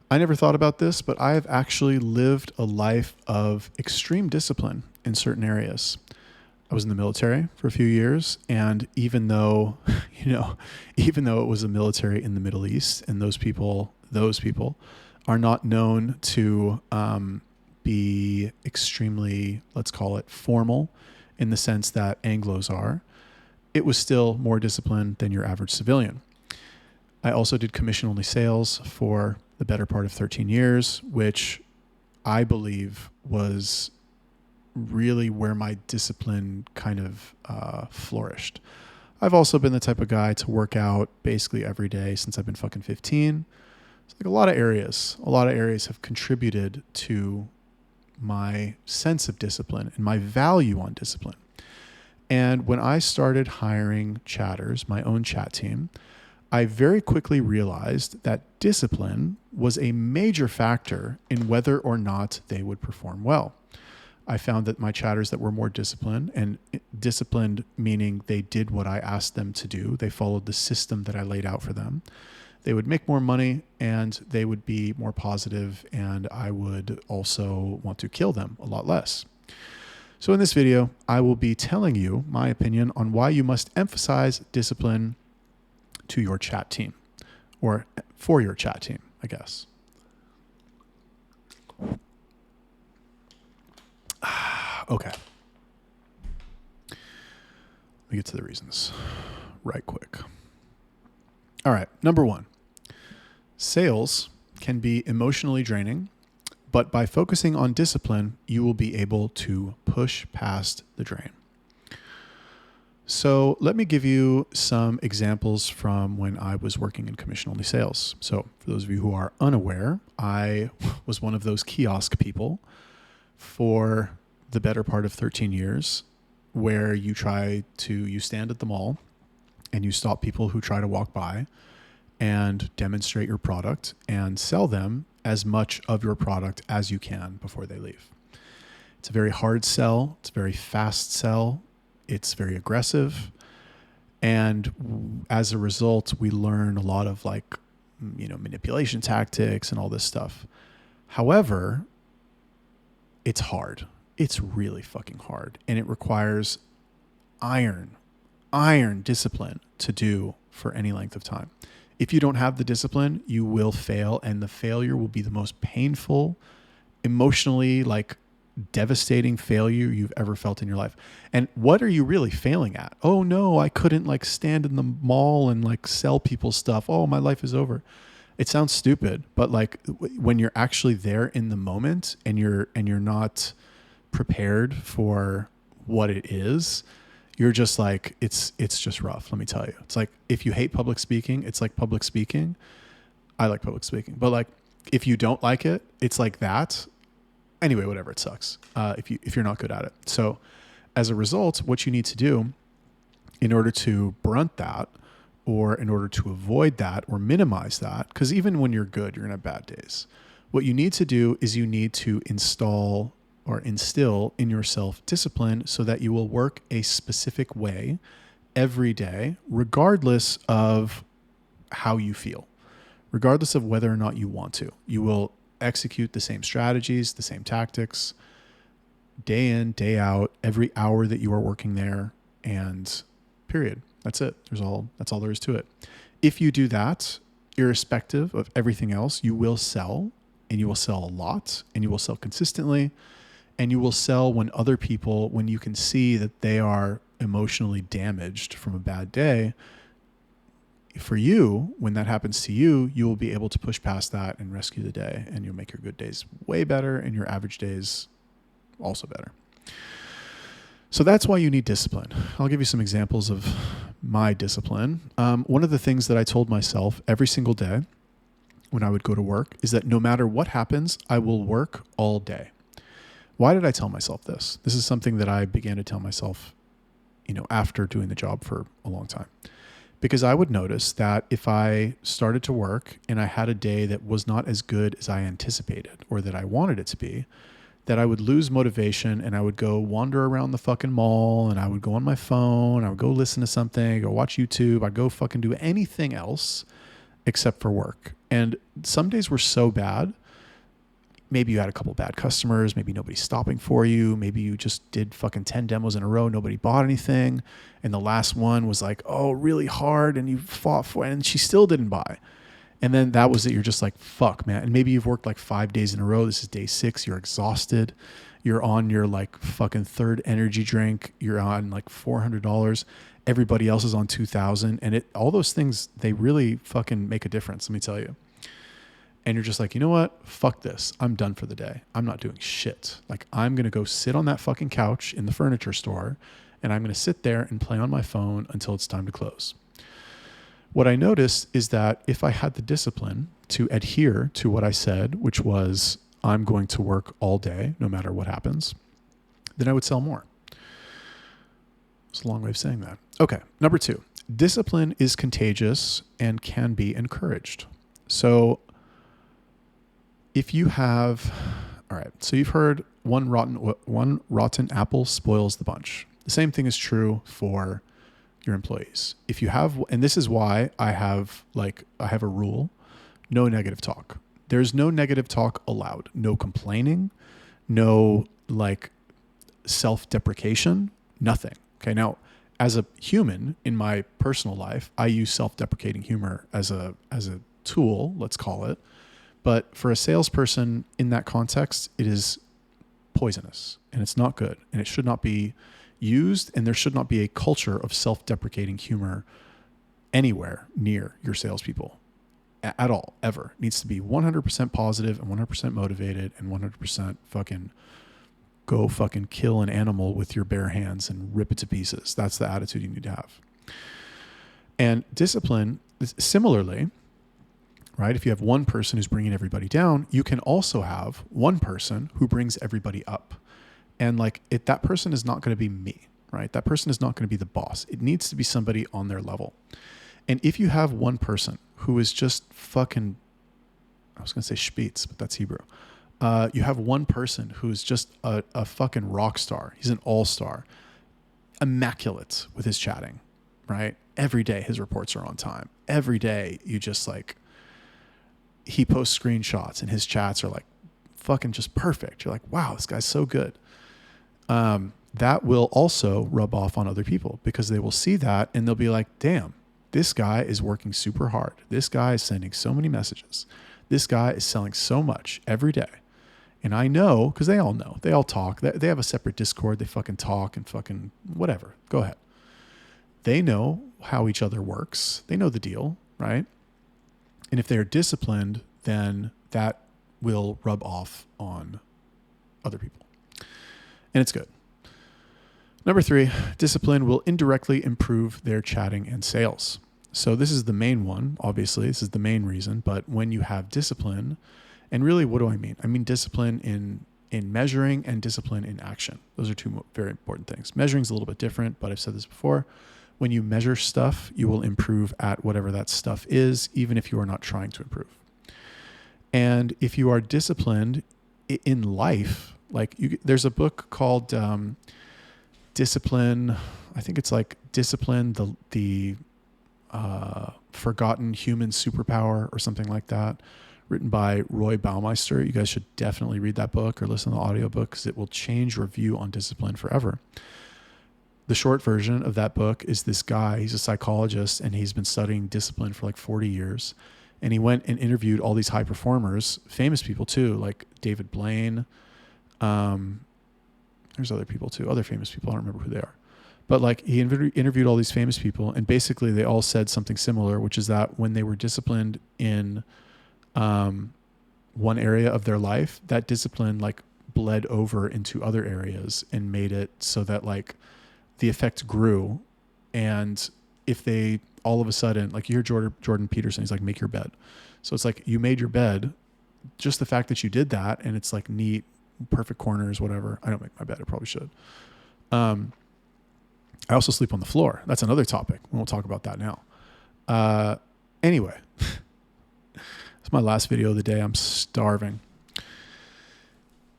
I never thought about this, but I have actually lived a life of extreme discipline in certain areas. I was in the military for a few years, and even though, even though it was a military in the Middle East, and those people are not known to be extremely, let's call it formal, in the sense that Anglos are, it was still more disciplined than your average civilian. I also did commission-only sales for the better part of 13 years, which I believe was really where my discipline kind of flourished. I've also been the type of guy to work out basically every day since I've been fucking 15. It's like a lot of areas have contributed to my sense of discipline and my value on discipline. And when I started hiring chatters, my own chat team, I very quickly realized that discipline was a major factor in whether or not they would perform well. I found that my chatters that were more disciplined, and disciplined meaning they did what I asked them to do, they followed the system that I laid out for them, they would make more money and they would be more positive, and I would also want to kill them a lot less. So in this video, I will be telling you my opinion on why you must emphasize discipline to your chat team, or for your chat team, I guess. Okay. Let me get to the reasons right quick. All right. Number one, sales can be emotionally draining, but by focusing on discipline, you will be able to push past the drain. So let me give you some examples from when I was working in commission-only sales. So for those of you who are unaware, I was one of those kiosk people for the better part of 13 years, where you stand at the mall and you stop people who try to walk by and demonstrate your product and sell them as much of your product as you can before they leave. It's a very hard sell. It's a very fast sell. It's very aggressive. And as a result, we learn a lot of manipulation tactics and all this stuff. However, it's hard. It's really fucking hard. And it requires iron discipline to do for any length of time. If you don't have the discipline, you will fail. And the failure will be the most painful, emotionally devastating failure you've ever felt in your life. And what are you really failing at? Oh no, I couldn't stand in the mall and sell people stuff. Oh, my life is over. It sounds stupid, but when you're actually there in the moment and you're not prepared for what it is, you're just it's just rough. Let me tell you, it's if you hate public speaking, it's like public speaking. I like public speaking, but if you don't like it, it's like that. Anyway, whatever, it sucks if you're not good at it. So as a result, what you need to do in order to brunt that, or in order to avoid that or minimize that, because even when you're good, you're going to have bad days. What you need to do is you need to instill in yourself discipline so that you will work a specific way every day, regardless of how you feel, regardless of whether or not you want to. You will execute the same strategies, the same tactics, day in, day out, every hour that you are working there, and period. That's it. That's all there is to it. If you do that, irrespective of everything else, you will sell, and you will sell a lot, and you will sell consistently, and you will sell when you can see that they are emotionally damaged from a bad day. For you, when that happens to you, you will be able to push past that and rescue the day, and you'll make your good days way better and your average days also better. So that's why you need discipline. I'll give you some examples of my discipline. One of the things that I told myself every single day when I would go to work is that no matter what happens, I will work all day. Why did I tell myself this? This is something that I began to tell myself, after doing the job for a long time. Because I would notice that if I started to work and I had a day that was not as good as I anticipated or that I wanted it to be, that I would lose motivation and I would go wander around the fucking mall and I would go on my phone, I would go listen to something, go watch YouTube, I'd go fucking do anything else except for work. And some days were so bad. Maybe you had a couple bad customers. Maybe nobody's stopping for you. Maybe you just did fucking 10 demos in a row. Nobody bought anything. And the last one was like, oh, really hard. And you fought for it and she still didn't buy. And then that was it. You're just like, fuck, man. And maybe you've worked like 5 days in a row. This is day 6. You're exhausted. You're on your like fucking third energy drink. You're on like $400. Everybody else is on $2,000. And all those things, they really fucking make a difference. Let me tell you. And you're just like, you know what? Fuck this. I'm done for the day. I'm not doing shit. Like, I'm going to go sit on that fucking couch in the furniture store and I'm going to sit there and play on my phone until it's time to close. What I noticed is that if I had the discipline to adhere to what I said, which was I'm going to work all day, no matter what happens, then I would sell more. It's a long way of saying that. Okay. Number 2, discipline is contagious and can be encouraged. So if you have, all right, so you've heard one rotten apple spoils the bunch. The same thing is true for your employees. If you have, and this is why I have a rule, no negative talk. There's no negative talk allowed. No complaining, no like self-deprecation, nothing. Okay. Now, as a human in my personal life, I use self-deprecating humor as a tool, let's call it. But for a salesperson in that context, it is poisonous and it's not good and it should not be used. And there should not be a culture of self-deprecating humor anywhere near your salespeople at all, ever. It needs to be 100% positive and 100% motivated and 100% fucking go fucking kill an animal with your bare hands and rip it to pieces. That's the attitude you need to have. And discipline, similarly, right? If you have one person who's bringing everybody down, you can also have one person who brings everybody up. And like that person is not going to be me, right? That person is not going to be the boss. It needs to be somebody on their level. And if you have one person who is just fucking, I was going to say spitz, but that's Hebrew. You have one person who is just a fucking rock star. He's an all-star, immaculate with his chatting, right? Every day his reports are on time. Every day you just like, he posts screenshots and his chats are like fucking just perfect. You're like, wow, this guy's so good. That will also rub off on other people because they will see that and they'll be like, damn, this guy is working super hard. This guy is sending so many messages. This guy is selling so much every day. And I know, because they all know, they all talk. They have a separate Discord. They fucking talk and fucking whatever. Go ahead. They know how each other works. They know the deal, right? And if they're disciplined, then that will rub off on other people. And it's good. Number 3, discipline will indirectly improve their chatting and sales. So this is the main one, obviously. This is the main reason. But when you have discipline, and really, what do I mean? I mean discipline in measuring and discipline in action. Those are 2 very important things. Measuring is a little bit different, but I've said this before. When you measure stuff, you will improve at whatever that stuff is, even if you are not trying to improve. And if you are disciplined in life, like there's a book called Discipline. I think it's like Discipline, the Forgotten Human Superpower or something like that, written by Roy Baumeister. You guys should definitely read that book or listen to the audiobook because it will change your view on discipline forever. The short version of that book is this guy, he's a psychologist and he's been studying discipline for like 40 years. And he went and interviewed all these high performers, famous people too, like David Blaine. There's other people too, other famous people. I don't remember who they are. But like he interviewed all these famous people and basically they all said something similar, which is that when they were disciplined in one area of their life, that discipline like bled over into other areas and made it so that like the effect grew. And if they all of a sudden, like you hear Jordan Peterson, he's like, make your bed. So it's like you made your bed, just the fact that you did that and it's like neat, perfect corners, whatever. I don't make my bed. I probably should. I also sleep on the floor. That's another topic. We won't talk about that now. Anyway, it's my last video of the day. I'm starving.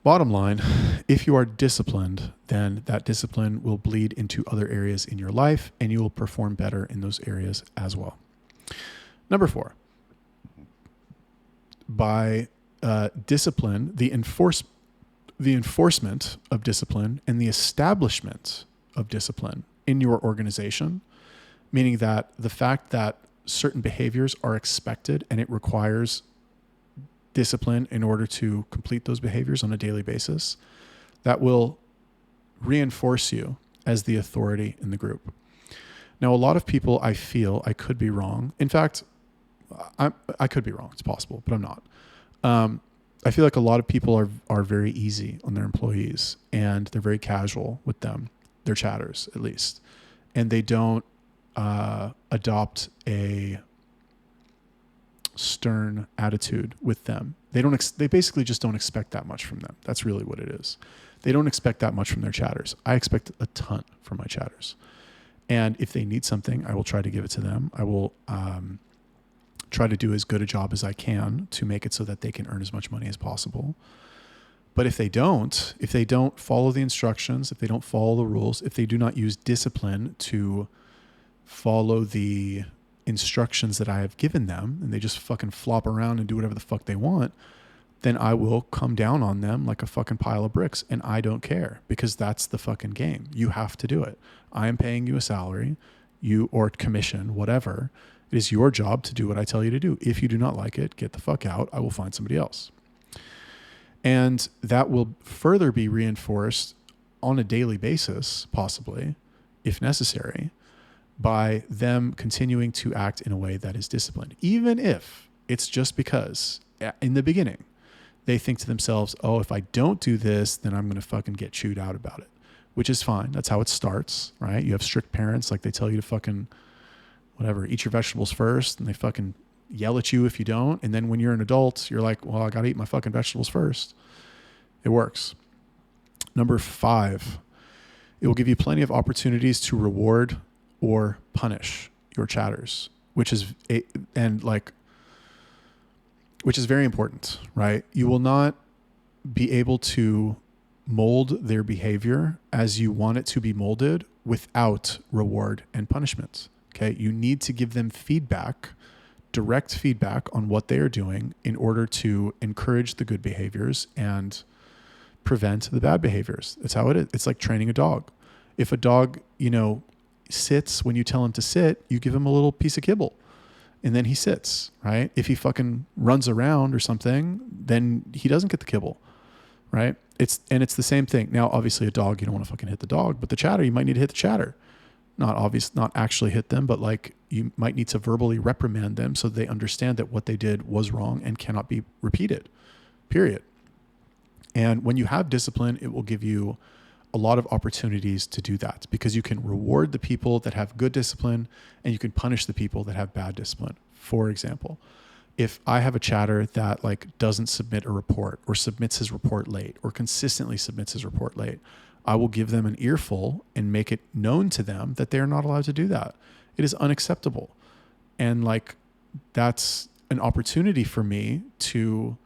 Bottom line, if you are disciplined, then that discipline will bleed into other areas in your life and you will perform better in those areas as well. Number 4, by discipline, the enforcement of discipline and the establishment of discipline in your organization, meaning that the fact that certain behaviors are expected and it requires discipline in order to complete those behaviors on a daily basis, that will reinforce you as the authority in the group. Now, a lot of people, I feel, I could be wrong. In fact, I could be wrong. It's possible, but I'm not. I feel like a lot of people are very easy on their employees, and they're very casual with them, their chatters at least, and they don't adopt a stern attitude with them. They basically just don't expect that much from them. That's really what it is. They don't expect that much from their chatters. I expect a ton from my chatters. And if they need something, I will try to give it to them. I will try to do as good a job as I can to make it so that they can earn as much money as possible. But if they don't follow the instructions, if they don't follow the rules, if they do not use discipline to follow the instructions that I have given them, and they just fucking flop around and do whatever the fuck they want, then I will come down on them like a fucking pile of bricks. And I don't care, because that's the fucking game. You have to do it. I am paying you a salary, or commission, whatever. It is your job to do what I tell you to do. If you do not like it, get the fuck out. I will find somebody else. And that will further be reinforced on a daily basis, possibly, if necessary, by them continuing to act in a way that is disciplined. Even if it's just because in the beginning, they think to themselves, oh, if I don't do this, then I'm going to fucking get chewed out about it, which is fine. That's how it starts, right? You have strict parents, like they tell you to fucking, whatever, eat your vegetables first, and they fucking yell at you if you don't. And then when you're an adult, you're like, well, I got to eat my fucking vegetables first. It works. Number 5, it will give you plenty of opportunities to reward or punish your chatters, which is very important, right? You will not be able to mold their behavior as you want it to be molded without reward and punishment. Okay. You need to give them feedback, direct feedback on what they are doing in order to encourage the good behaviors and prevent the bad behaviors. That's how it is. It's like training a dog. If a dog, sits when you tell him to sit, you give him a little piece of kibble and then he sits, right? If he fucking runs around or something, then he doesn't get the kibble, right? It's the same thing. Now, obviously a dog, you don't want to fucking hit the dog, but the chatter, you might need to hit the chatter. Not actually hit them, but like you might need to verbally reprimand them so they understand that what they did was wrong and cannot be repeated, period. And when you have discipline, it will give you a lot of opportunities to do that, because you can reward the people that have good discipline and you can punish the people that have bad discipline. For example, if I have a chatter that like doesn't submit a report or submits his report late or consistently submits his report late, I will give them an earful and make it known to them that they're not allowed to do that. It is unacceptable. And like, that's an opportunity for me to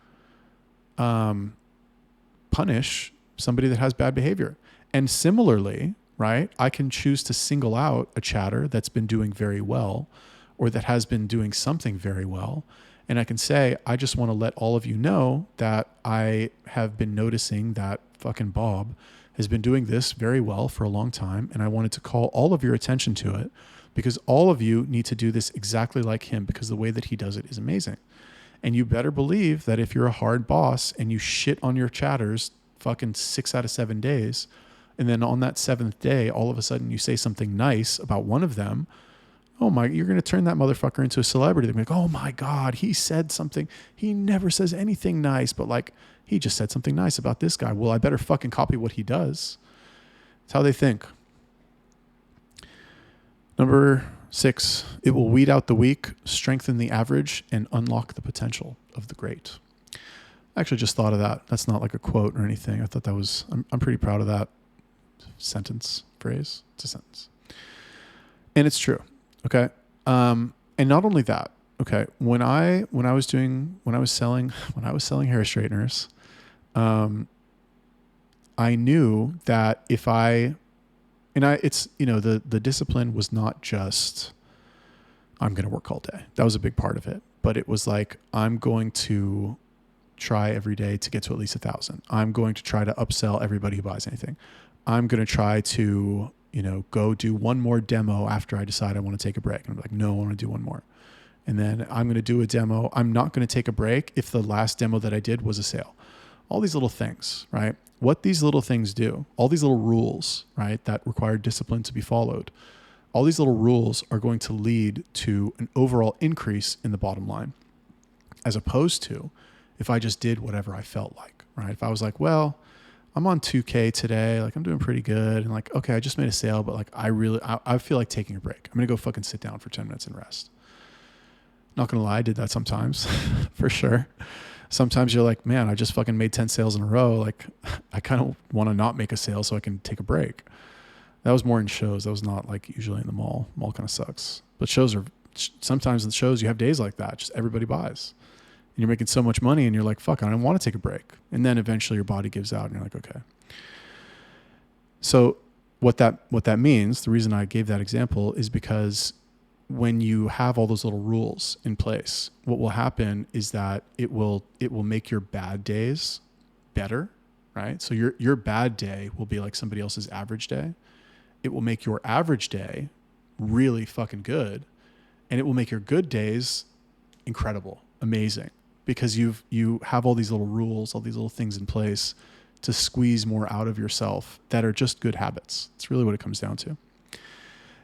punish somebody that has bad behavior. And similarly, right, I can choose to single out a chatter that's been doing very well or that has been doing something very well. And I can say, I just want to let all of you know that I have been noticing that fucking Bob has been doing this very well for a long time. And I wanted to call all of your attention to it because all of you need to do this exactly like him, because the way that he does it is amazing. And you better believe that if you're a hard boss and you shit on your chatters fucking 6 out of 7 days, and then on that 7th day, all of a sudden you say something nice about one of them, you're going to turn that motherfucker into a celebrity. They're like, oh my God, he said something. He never says anything nice, but like, he just said something nice about this guy. Well, I better fucking copy what he does. That's how they think. Number 6, it will weed out the weak, strengthen the average, and unlock the potential of the great. I actually just thought of that. That's not like a quote or anything. I thought that was, I'm pretty proud of that phrase. It's a sentence. And it's true. Okay. And not only that, okay. When I was selling hair straighteners, I knew that the discipline was not just, I'm going to work all day. That was a big part of it. but it was like, I'm going to try every day to get to at least 1,000. I'm going to try to upsell everybody who buys anything. I'm going to try to, go do one more demo after I decide I want to take a break. And I'm like, no, I want to do one more. And then I'm going to do a demo. I'm not going to take a break if the last demo that I did was a sale. All these little things, right? What these little things do, all these little rules, right, that require discipline to be followed, all these little rules are going to lead to an overall increase in the bottom line, as opposed to if I just did whatever I felt like, right? If I was like, well, I'm on 2K today, like I'm doing pretty good. And like, okay, I just made a sale, but like I feel like taking a break. I'm going to go fucking sit down for 10 minutes and rest. Not going to lie, I did that sometimes for sure. Sometimes you're like, man, I just fucking made 10 sales in a row. Like I kind of want to not make a sale so I can take a break. That was more in shows. That was not like usually in the mall. Mall kind of sucks. But sometimes in the shows you have days like that. Just everybody buys. And you're making so much money and you're like, fuck, I don't want to take a break. And then eventually your body gives out and you're like, okay. So what that means, the reason I gave that example is because when you have all those little rules in place, what will happen is that it will make your bad days better, right? So your bad day will be like somebody else's average day. It will make your average day really fucking good. And it will make your good days incredible, amazing, because you have all these little rules, all these little things in place to squeeze more out of yourself that are just good habits. It's really what it comes down to.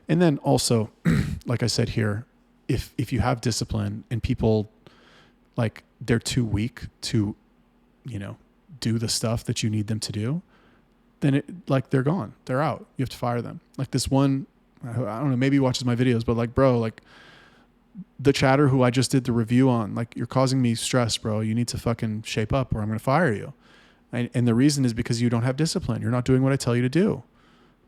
And then also, like I said here, if you have discipline and people like they're too weak to, do the stuff that you need them to do, then they're gone. They're out. You have to fire them. Like this one, I don't know, maybe he watches my videos, but like, bro, like the chatter who I just did the review on, like you're causing me stress, bro. You need to fucking shape up or I'm going to fire you. And the reason is because you don't have discipline. You're not doing what I tell you to do.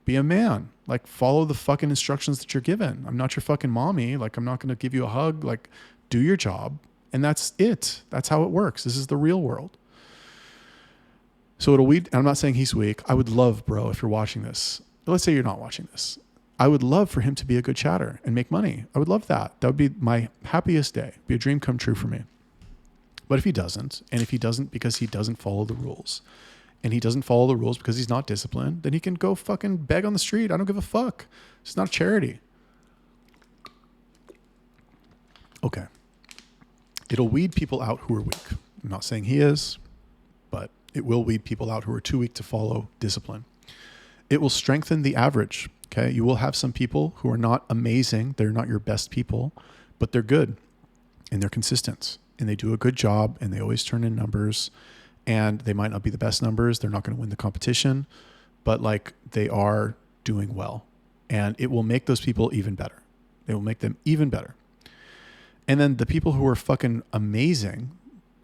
Be a man. Like follow the fucking instructions that you're given. I'm not your fucking mommy. Like I'm not going to give you a hug. Like do your job. And that's it. That's how it works. This is the real world. So I'm not saying he's weak. I would love, bro, if you're watching this, let's say you're not watching this. I would love for him to be a good chatter and make money. I would love that. That would be my happiest day. Be a dream come true for me. But if he doesn't, and if he doesn't because he doesn't follow the rules, and he doesn't follow the rules because he's not disciplined, then he can go fucking beg on the street. I don't give a fuck. It's not a charity. Okay. It'll weed people out who are weak. I'm not saying he is, but it will weed people out who are too weak to follow discipline. It will strengthen the average. Okay. You will have some people who are not amazing. They're not your best people, but they're good and they're consistent and they do a good job and they always turn in numbers. And they might not be the best numbers. They're not going to win the competition, but like they are doing well. And it will make those people even better. They will make them even better. And then the people who are fucking amazing,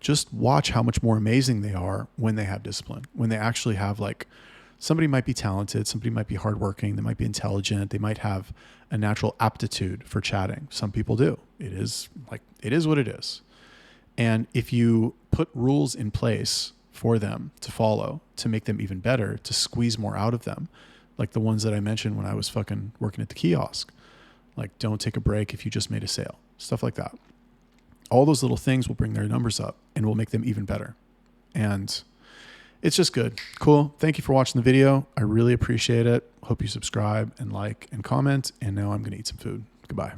just watch how much more amazing they are when they have discipline. When they actually have like, somebody might be talented, somebody might be hardworking, they might be intelligent, they might have a natural aptitude for chatting. Some people do. It is what it is. And if you put rules in place for them to follow, to make them even better, to squeeze more out of them, like the ones that I mentioned when I was fucking working at the kiosk, like don't take a break if you just made a sale, stuff like that. All those little things will bring their numbers up and will make them even better. And it's just good. Cool. Thank you for watching the video. I really appreciate it. Hope you subscribe and like and comment. And now I'm going to eat some food. Goodbye.